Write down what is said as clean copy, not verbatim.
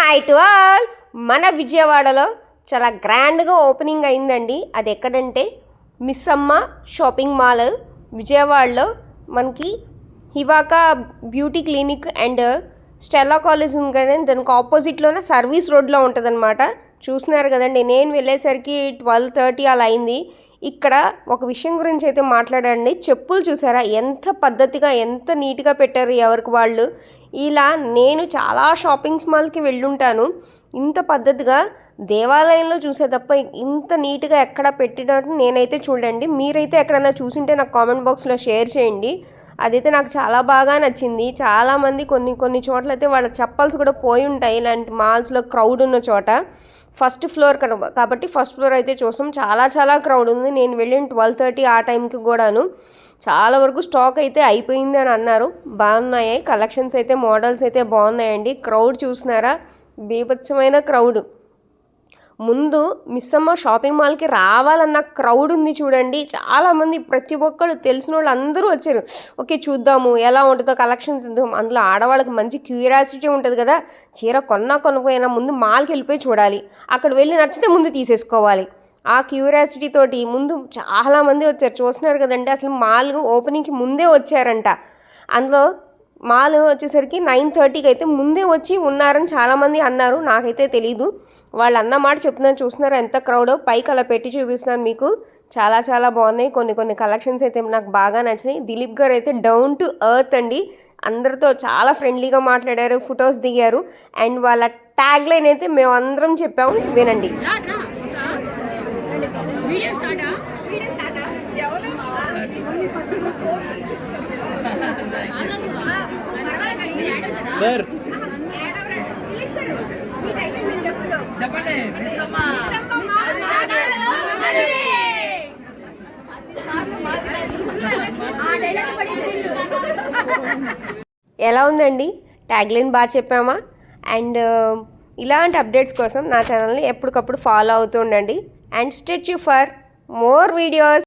Hi to all. మన విజయవాడలో చాలా గ్రాండ్గా ఓపెనింగ్ అయిందండి. అది ఎక్కడంటే మిస్సమ్మ షాపింగ్ మాల్ విజయవాడలో. మనకి హివాకా beauty clinic and Stella college ఉంది కదండి, దానికి ఆపోజిట్లోనే సర్వీస్ రోడ్లో ఉంటుందన్నమాట. చూస్తున్నారు కదండి, నేను వెళ్ళేసరికి 12:30 అలా అయింది. ఇక్కడ ఒక విషయం గురించి అయితే మాట్లాడండి. చెప్పులు చూసారా ఎంత పద్ధతిగా ఎంత నీట్గా పెట్టారు ఎవరికి వాళ్ళు. ఇలా నేను చాలా షాపింగ్స్ మాల్కి వెళ్ళుంటాను, ఇంత పద్ధతిగా దేవాలయంలో చూసే తప్ప ఇంత నీట్గా ఎక్కడ పెట్టినట్టు నేనైతే చూడండి. మీరైతే ఎక్కడైనా చూసింటే నాకు కామెంట్ బాక్స్లో షేర్ చేయండి. అదైతే నాకు చాలా బాగా నచ్చింది. చాలామంది కొన్ని చోట్ల అయితే వాళ్ళ చెప్పల్స్ కూడా పోయి ఉంటాయి ఇలాంటి మాల్స్లో క్రౌడ్ ఉన్న చోట. ఫస్ట్ ఫ్లోర్ కాబట్టి ఫస్ట్ ఫ్లోర్ అయితే చూసాం. చాలా క్రౌడ్ ఉంది. నేను వెళ్ళిన 12:30 ఆ టైంకి కూడాను చాలా వరకు స్టాక్ అయితే అయిపోయింది అని అన్నారు. బాగున్నాయి కలెక్షన్స్ అయితే, మోడల్స్ అయితే బాగున్నాయండి. క్రౌడ్ చూసినారా, బీభత్సమైన క్రౌడ్. ముందు మిస్సమ్మ షాపింగ్ మాల్కి రావాలన్న క్రౌడ్ ఉంది చూడండి. చాలామంది ప్రతి ఒక్కళ్ళు తెలిసిన వాళ్ళు అందరూ వచ్చారు. ఓకే చూద్దాము ఎలా ఉంటుందో కలెక్షన్స్. అందులో ఆడవాళ్ళకి మంచి క్యూరియాసిటీ ఉంటుంది కదా, చీర కొనకపోయినా ముందు మాల్కి వెళ్ళిపోయి చూడాలి, అక్కడ వెళ్ళి నచ్చితే ముందు తీసేసుకోవాలి. ఆ క్యూరియాసిటీ తోటి ముందు చాలామంది వచ్చారు. చూస్తున్నారు కదండి, అసలు మాల్ ఓపెనింగ్కి ముందే వచ్చారంట. అందులో మాల్ వచ్చేసరికి 9:30కి అయితే ముందే వచ్చి ఉన్నారని చాలామంది అన్నారు. నాకైతే తెలీదు, వాళ్ళు అన్న మాట చెప్తున్నాను. చూస్తున్నారు ఎంత క్రౌడ్. పైకి అలా పెట్టి చూపిస్తున్నాను మీకు. చాలా బాగున్నాయి. కొన్ని కలెక్షన్స్ అయితే నాకు బాగా నచ్చినాయి. దిలీప్ గారు అయితే డౌన్ టు ఎర్త్ అండి. అందరితో చాలా ఫ్రెండ్లీగా మాట్లాడారు, ఫొటోస్ దిగారు. అండ్ వాళ్ళ ట్యాగ్ లైన్ అయితే మేము అందరం చెప్పాము, వినండి. సార్ ఎలా ఉందండి ట్యాగ్ లైన్, బాగా చెప్పామా? అండ్ ఇలాంటి అప్డేట్స్ కోసం నా ఛానల్ని ఎప్పటికప్పుడు ఫాలో అవుతూ ఉండండి. And stay tune for more videos.